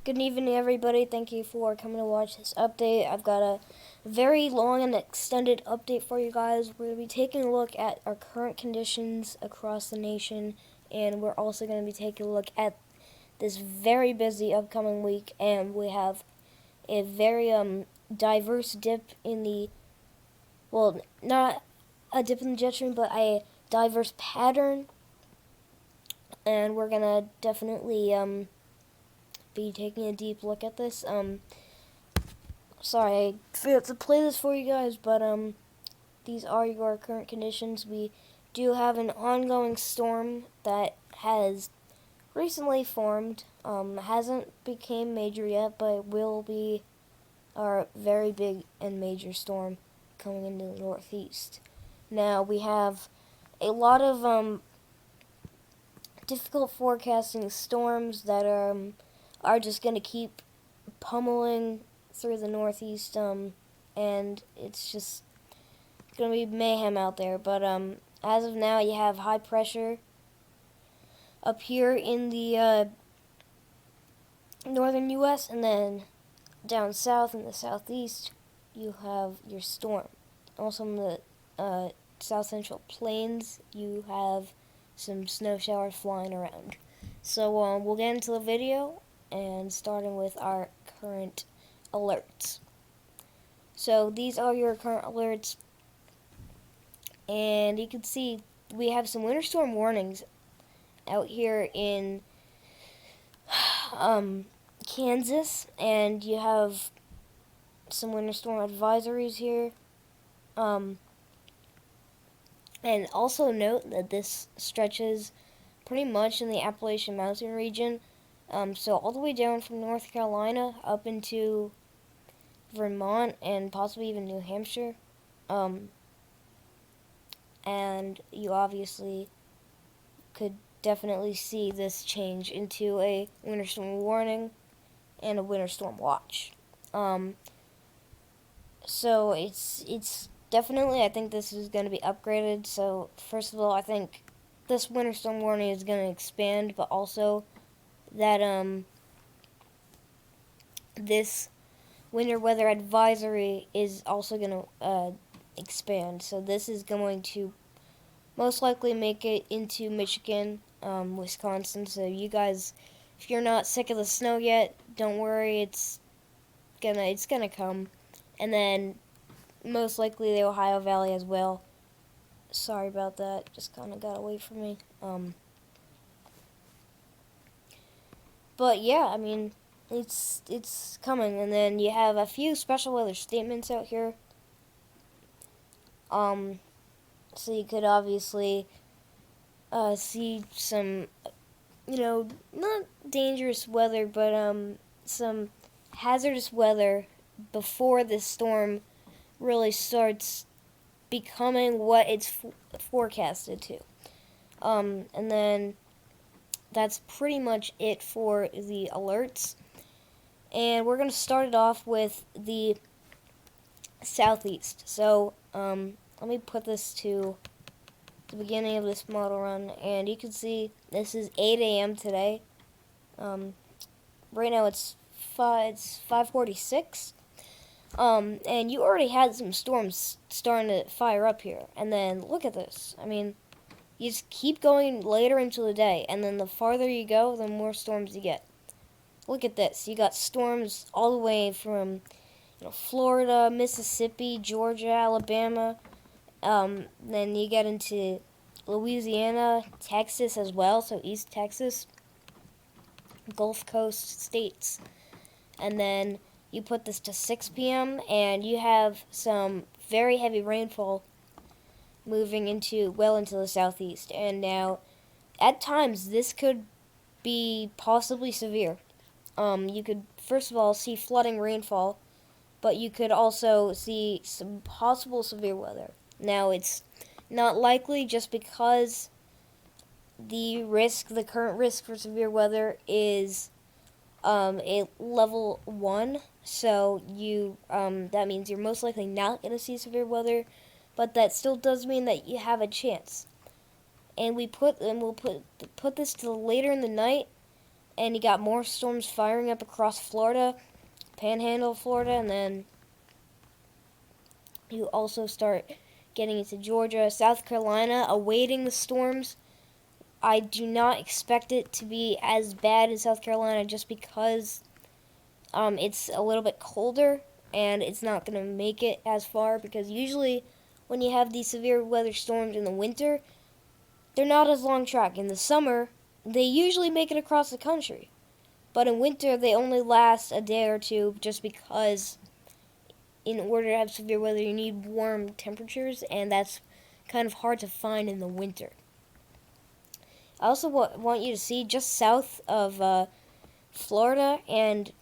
Good evening, everybody. Thank you for coming to watch this update. I've got a very long and extended update for you guys. We're going to be taking a look at our current conditions across the nation, and we're also going to be taking a look at this very busy upcoming week, and we have a very diverse dip in the, well, not a dip in the jet stream, but a diverse pattern, and we're going to definitely be taking a deep look at this. Sorry, I forgot to play this for you guys, but these are your current conditions. We do have an ongoing storm that has recently formed. Hasn't became major yet, but will be our very big and major storm coming into the northeast. Now we have a lot of difficult forecasting storms that are just going to keep pummeling through the northeast, and it's just going to be mayhem out there. But as of now, you have high pressure up here in the northern U.S., and then down south in the southeast, you have your storm. Also in the south central plains, you have some snow showers flying around. So we'll get into the video, and starting with our current alerts. So these are your current alerts, and you can see we have some winter storm warnings out here in Kansas, and you have some winter storm advisories here. And also note that this stretches pretty much in the Appalachian Mountain region. So all the way down from North Carolina up into Vermont and possibly even New Hampshire. And you obviously could definitely see this change into a winter storm warning and a winter storm watch. So it's definitely, I think this is going to be upgraded. So first of all, I think this winter storm warning is going to expand, but also that this winter weather advisory is also going to expand. So this is going to most likely make it into Michigan, Wisconsin. So you guys, if you're not sick of the snow yet, don't worry. It's gonna come, and then most likely the Ohio Valley as well. Sorry about that. Just kind of got away from me. But yeah, I mean, it's coming, and then you have a few special weather statements out here. So you could obviously see some, not dangerous weather, but some hazardous weather before the storm really starts becoming what it's forecasted to. And then that's pretty much it for the alerts. And we're going to start it off with the southeast. So let me put this to the beginning of this model run, and you can see this is 8 a.m. today. Right now it's 5:46. And you already had some storms starting to fire up here. And then look at this. I mean, you just keep going later into the day, and then the farther you go, the more storms you get. Look at this. You got storms all the way from Florida, Mississippi, Georgia, Alabama. Then you get into Louisiana, Texas as well, so East Texas, Gulf Coast states. And then you put this to 6 p.m., and you have some very heavy rainfall moving into the southeast. And now, at times, this could be possibly severe. You could, first of all, see flooding rainfall, but you could also see some possible severe weather. Now, it's not likely just because the current risk for severe weather is a level 1, so that means you're most likely not going to see severe weather, but that still does mean that you have a chance. And we'll put this to later in the night, and you got more storms firing up across Florida, Panhandle, of Florida, and then you also start getting into Georgia, South Carolina, awaiting the storms. I do not expect it to be as bad in South Carolina just because it's a little bit colder and it's not going to make it as far, because usually when you have these severe weather storms in the winter, they're not as long track. In the summer, they usually make it across the country. But in winter, they only last a day or two just because in order to have severe weather, you need warm temperatures, and that's kind of hard to find in the winter. I also want you to see just south of Florida and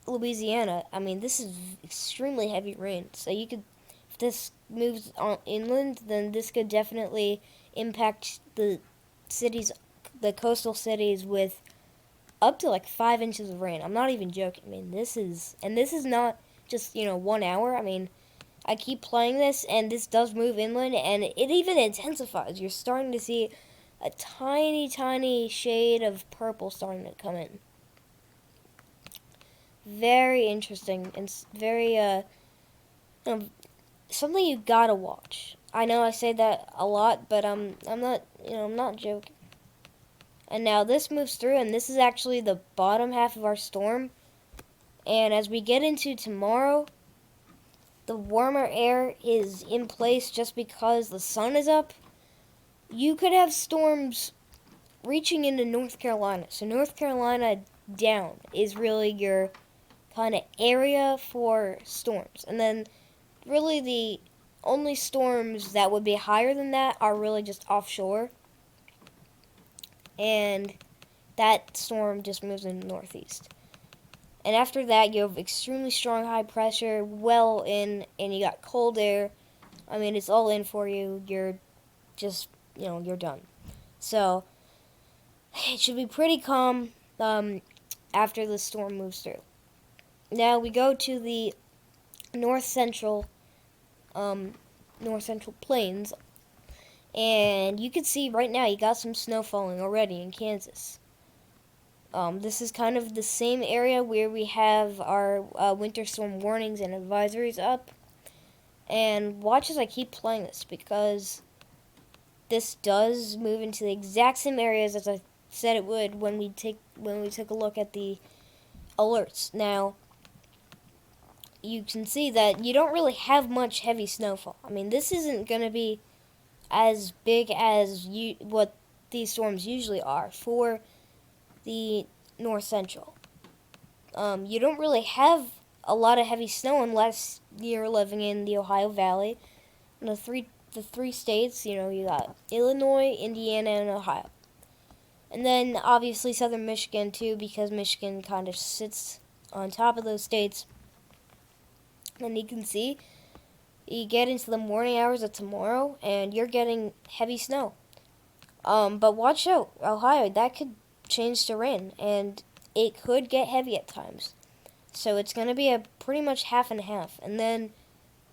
Louisiana. I mean, this is extremely heavy rain. So you could, if this moves on inland, then this could definitely impact the cities, the coastal cities, with up to like 5 inches of rain. I'm not even joking. I mean, this is not just 1 hour. I mean, I keep playing this, and this does move inland, and it even intensifies. You're starting to see a tiny, tiny shade of purple starting to come in. Very interesting and very something you gotta watch. I know I say that a lot, but I'm not joking. And now this moves through, and this is actually the bottom half of our storm. And as we get into tomorrow, the warmer air is in place just because the sun is up. You could have storms reaching into North Carolina. So North Carolina down is really your kind of area for storms. And then really the only storms that would be higher than that are really just offshore. And that storm just moves in the northeast. And after that, you have extremely strong high pressure well in, and you got cold air. I mean, it's all in for you. You're just, you're done. So it should be pretty calm after the storm moves through. Now we go to the north central plains, and you can see right now you got some snow falling already in Kansas. This is kind of the same area where we have our winter storm warnings and advisories up. And watch as I keep playing this, because this does move into the exact same areas as I said it would when we took a look at the alerts. Now, you can see that you don't really have much heavy snowfall. I mean, this isn't going to be as big as what these storms usually are for the north central. You don't really have a lot of heavy snow unless you're living in the Ohio Valley. And the three states, you got Illinois, Indiana, and Ohio. And then obviously southern Michigan too, because Michigan kind of sits on top of those states. And you can see, you get into the morning hours of tomorrow, and you're getting heavy snow. But watch out, Ohio, that could change to rain, and it could get heavy at times. So it's going to be a pretty much half and half. And then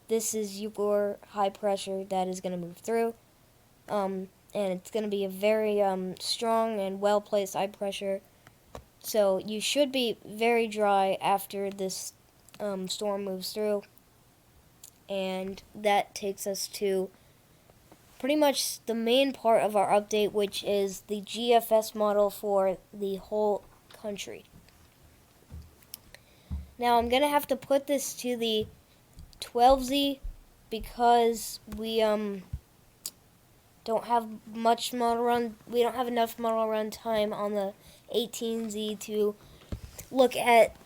this is your high pressure that is going to move through. And it's going to be a very strong and well-placed high pressure. So you should be very dry after this storm moves through. And that takes us to pretty much the main part of our update, which is the GFS model for the whole country. Now I'm going to have to put this to the 12Z because we don't have much model run. We don't have enough model run time on the 18Z to look at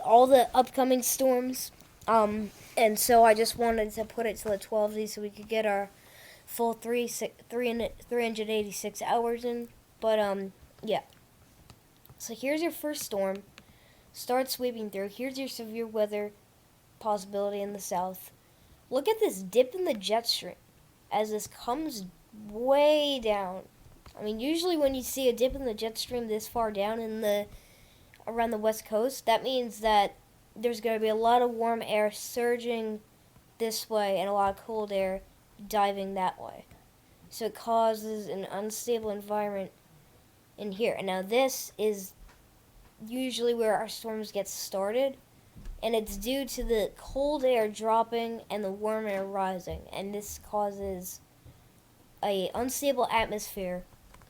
all the upcoming storms. And so I just wanted to put it to the 12Z so we could get our full 386 hours in. But yeah. So here's your first storm. Start sweeping through. Here's your severe weather possibility in the south. Look at this dip in the jet stream as this comes way down. I mean, usually when you see a dip in the jet stream this far down around the west coast, that means that there's going to be a lot of warm air surging this way and a lot of cold air diving that way. So it causes an unstable environment in here. And now this is usually where our storms get started, and it's due to the cold air dropping and the warm air rising, and this causes a unstable atmosphere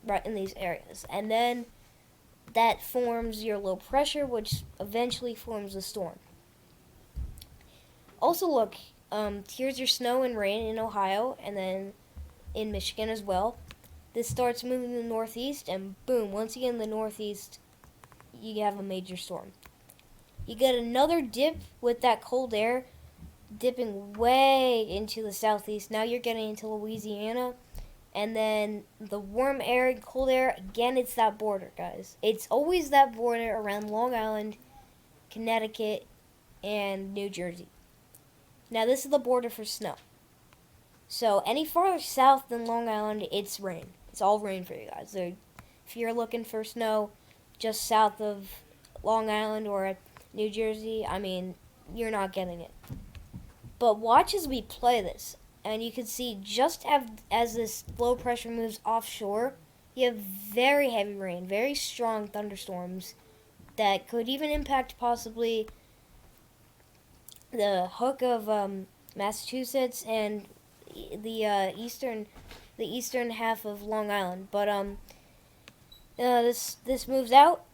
right in these areas. And then that forms your low pressure, which eventually forms a storm. Also, look, here's your snow and rain in Ohio, and then in Michigan as well. This starts moving to the northeast, and boom, once you get in the northeast, you have a major storm. You get another dip with that cold air dipping way into the southeast. Now you're getting into Louisiana, and then the warm air and cold air, again, it's that border, guys. It's always that border around Long Island, Connecticut, and New Jersey. Now this is the border for snow. So any farther south than Long Island, it's rain. It's all rain for you guys. So if you're looking for snow just south of Long Island or New Jersey, I mean, you're not getting it. But watch as we play this. And you can see just as this low pressure moves offshore, you have very heavy rain, very strong thunderstorms that could even impact possibly the hook of Massachusetts and the eastern half of Long Island. But this moves out,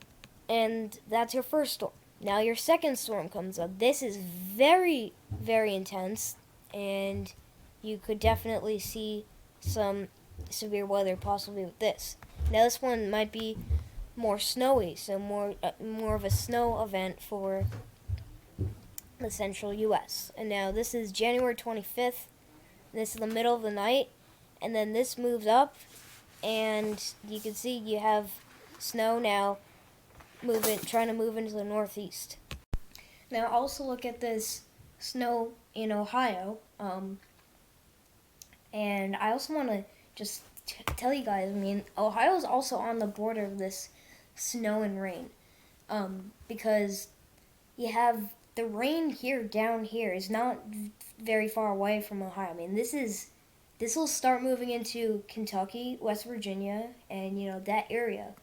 and that's your first storm. Now your second storm comes up. This is very, very intense, and you could definitely see some severe weather possibly with this. Now this one might be more snowy, so more of a snow event for the central U.S. And now this is January 25th. This is the middle of the night, and then this moves up, and you can see you have snow now trying to move into the northeast. Now also look at this snow in Ohio, and I also want to just tell you guys, I mean, Ohio is also on the border of this snow and rain, because you have the rain here down here is not very far away from Ohio. I mean, this will start moving into Kentucky, West Virginia, and that area,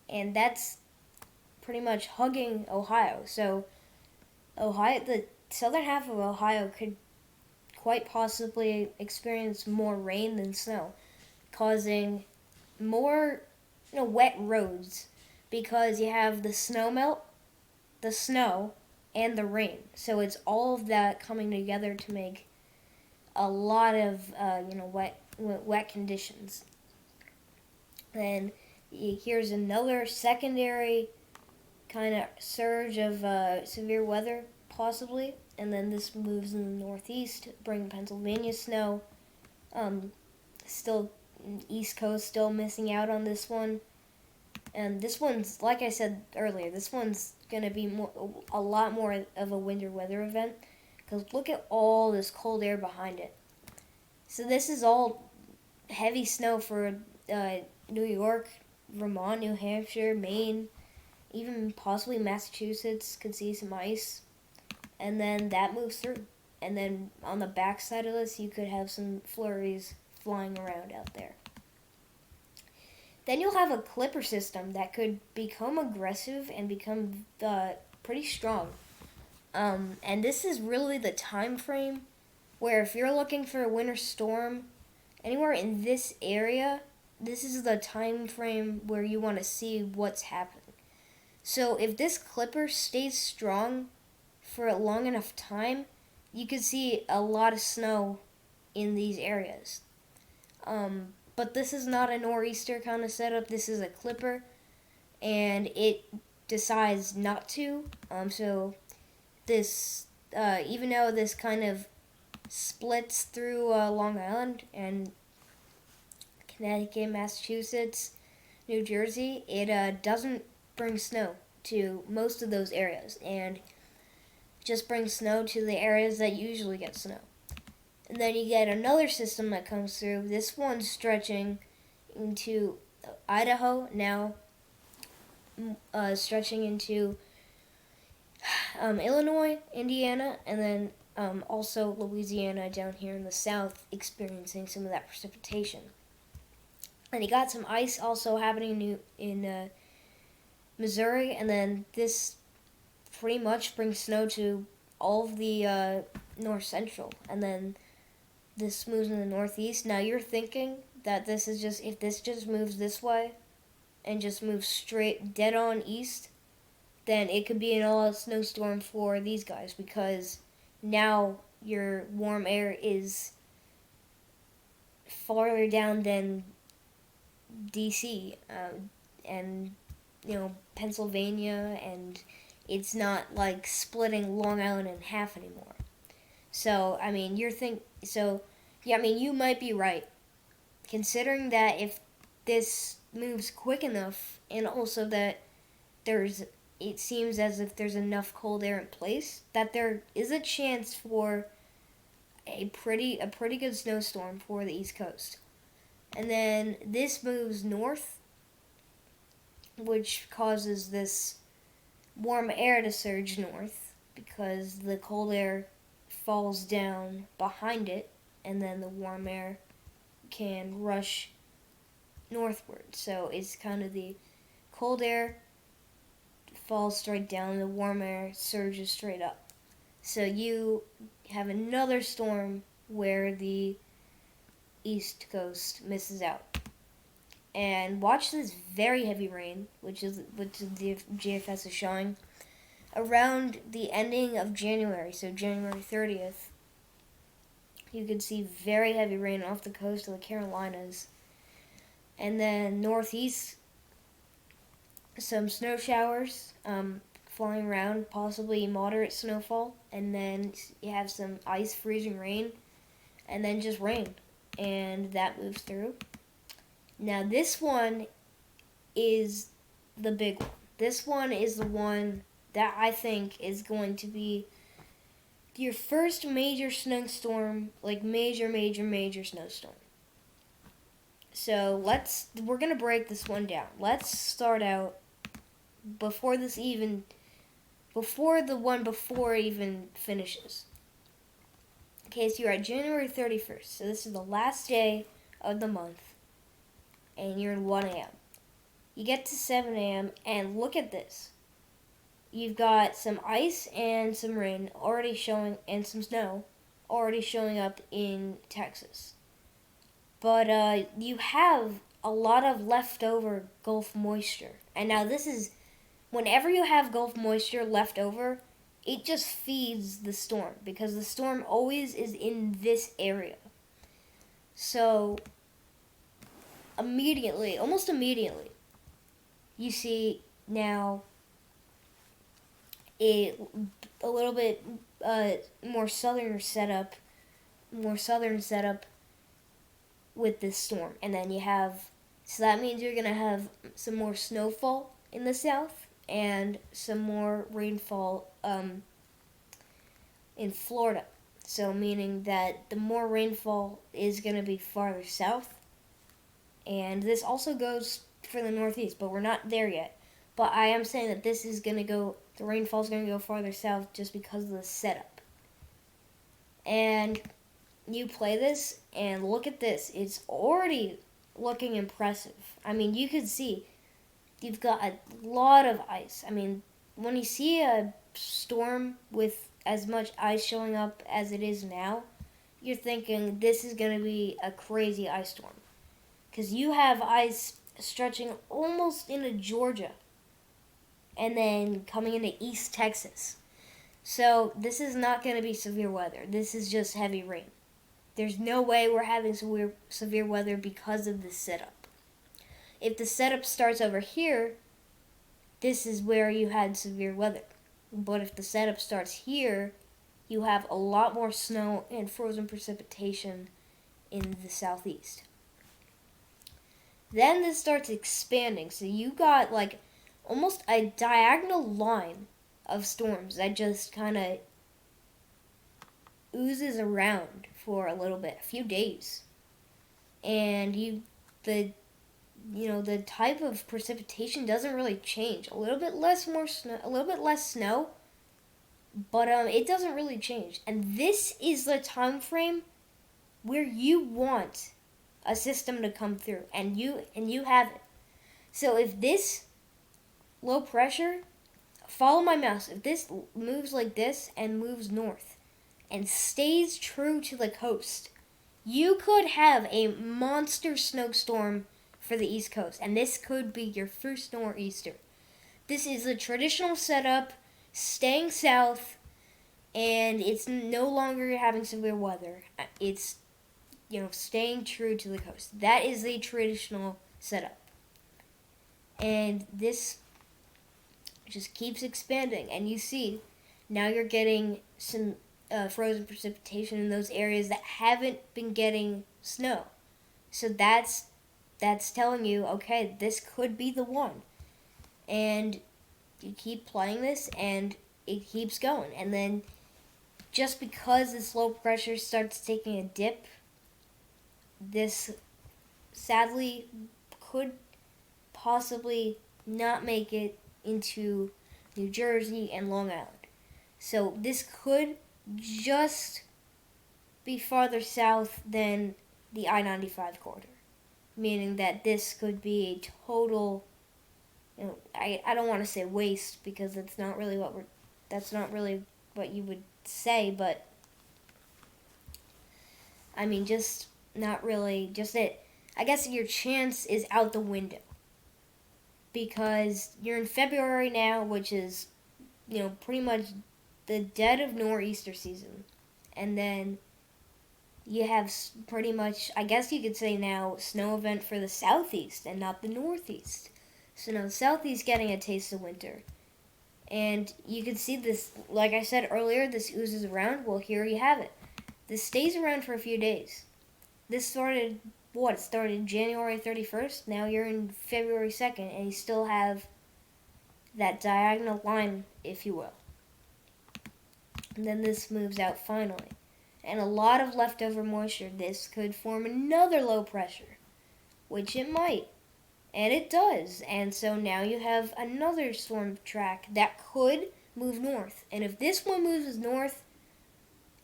and that's pretty much hugging Ohio. So Ohio, the southern half of Ohio could quite possibly experience more rain than snow, causing more wet roads, because you have the snow melt, the snow, and the rain. So it's all of that coming together to make a lot of wet conditions. Then here's another secondary kind of surge of severe weather possibly, and then this moves in the northeast, bringing Pennsylvania snow. Still East Coast still missing out on this one. And this one's, like I said earlier, this one's going to be a lot more of a winter weather event, because look at all this cold air behind it. So this is all heavy snow for New York, Vermont, New Hampshire, Maine, even possibly Massachusetts could see some ice. And then that moves through. And then on the back side of this, you could have some flurries flying around out there. Then you'll have a clipper system that could become aggressive and become pretty strong. And this is really the time frame where if you're looking for a winter storm anywhere in this area, this is the time frame where you want to see what's happening. So if this clipper stays strong for a long enough time, you could see a lot of snow in these areas. But this is not a nor'easter kind of setup. This is a clipper, and it decides not to. So this, even though this kind of splits through Long Island and Connecticut, Massachusetts, New Jersey, it doesn't bring snow to most of those areas, and just brings snow to the areas that usually get snow. And then you get another system that comes through. This one's stretching into Idaho, now stretching into Illinois, Indiana, and then also Louisiana down here in the south experiencing some of that precipitation. And you got some ice also happening in Missouri, and then this pretty much brings snow to all of the north central, and then this moves in the northeast. Now you're thinking that this is just, if this just moves this way and just moves straight dead on east, then it could be an all-out snowstorm for these guys, because now your warm air is farther down than DC, and Pennsylvania, and it's not like splitting Long Island in half anymore. So I mean, yeah, I mean, you might be right, considering that if this moves quick enough, and also that there's it seems as if there's enough cold air in place, that there is a chance for a pretty good snowstorm for the East Coast. And then this moves north, which causes this warm air to surge north because the cold air falls down behind it, and then the warm air can rush northward. So it's kind of the cold air falls straight down, the warm air surges straight up. So you have another storm where the East Coast misses out. And watch this very heavy rain, which the GFS is showing, around the ending of January, so January 30th. You can see very heavy rain off the coast of the Carolinas. And then northeast, some snow showers flying around, possibly moderate snowfall. And then you have some ice, freezing rain, and then just rain. And that moves through. Now this one is the big one. This one is the one that I think is going to be your first major snowstorm, like major snowstorm. So we're going to break this one down. Let's start out before the one before it even finishes. Okay, so you're at January 31st. So this is the last day of the month, and you're in 1 a.m. You get to 7 a.m., and look at this. You've got some ice and some rain already showing, and some snow already showing up in Texas. But you have a lot of leftover Gulf moisture. And now this is, whenever you have Gulf moisture left over, it just feeds the storm, because the storm always is in this area. So almost immediately, you see now a little bit more southern setup with this storm. And then so that means you're going to have some more snowfall in the south and some more rainfall in Florida. So meaning that the more rainfall is going to be farther south. And this also goes for the northeast, but we're not there yet. But I am saying that the rainfall is going to go farther south just because of the setup. And you play this, and look at this. It's already looking impressive. I mean, you can see you've got a lot of ice. I mean, when you see a storm with as much ice showing up as it is now, you're thinking this is going to be a crazy ice storm. Because you have ice stretching almost into Georgia and then coming into East Texas. So this is not going to be severe weather. This is just heavy rain. There's no way we're having severe weather because of this setup. If the setup starts over here, this is where you had severe weather. But if the setup starts here, you have a lot more snow and frozen precipitation in the southeast. Then this starts expanding. So you got like almost a diagonal line of storms that just kind of oozes around for a little bit, a few days. And the type of precipitation doesn't really change. A little bit less snow, but it doesn't really change. And this is the time frame where you want a system to come through, and you have it. So if this low pressure, follow my mouse, if this moves like this and moves north and stays true to the coast, you could have a monster snowstorm for the East Coast, and this could be your first nor'easter. This is a traditional setup, staying south, and it's no longer having severe weather. It's, staying true to the coast. That is the traditional setup. And this just keeps expanding, and you see, now you're getting some frozen precipitation in those areas that haven't been getting snow. So that's telling you, okay, this could be the one. And you keep playing this, and it keeps going. And then, just because this low pressure starts taking a dip, this sadly could possibly not make it into New Jersey and Long Island. So this could just be farther south than the I-95 corridor, meaning that this could be a total, I don't want to say waste, because that's not really what you would say, but I mean, just not really, just it. I guess your chance is out the window, because you're in February now, which is, pretty much the dead of nor'easter season. And then you have pretty much, I guess you could say now, snow event for the southeast and not the northeast. So now the southeast getting a taste of winter. And you can see this, like I said earlier, this oozes around. Well, here you have it. This stays around for a few days. This started, it started January 31st. Now you're in February 2nd, and you still have that diagonal line, if you will. And then this moves out finally. And a lot of leftover moisture. This could form another low pressure, which it might. And it does. And so now you have another storm track that could move north. And if this one moves north,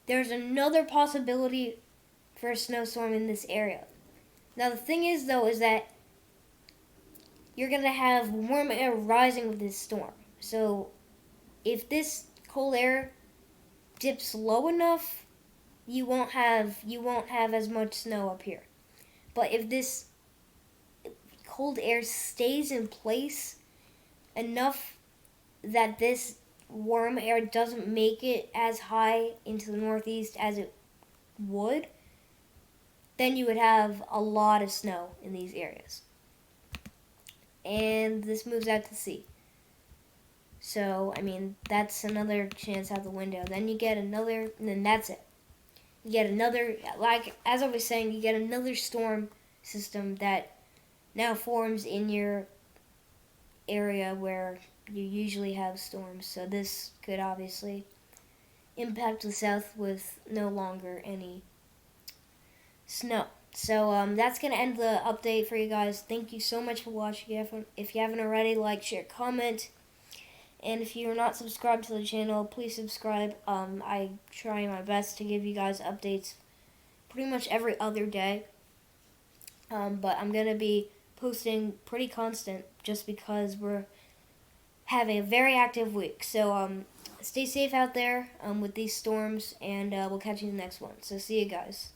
there's another possibility for a snowstorm in this area. Now the thing is, though, is that you're going to have warm air rising with this storm. So if this cold air dips low enough, you won't have as much snow up here. But if this cold air stays in place enough that this warm air doesn't make it as high into the northeast as it would, then you would have a lot of snow in these areas. And this moves out to sea. So, I mean, that's another chance out the window. Then you get another, and then that's it. You get another, like, as I was saying, you get another storm system that now forms in your area where you usually have storms. So this could obviously impact the south with no longer any snow. So that's going to end the update for you guys. Thank you so much for watching. If you haven't already, like, share, comment. And if you're not subscribed to the channel, please subscribe. I try my best to give you guys updates pretty much every other day. But I'm going to be posting pretty constant just because we're having a very active week. So stay safe out there with these storms, and we'll catch you in the next one. So see you guys.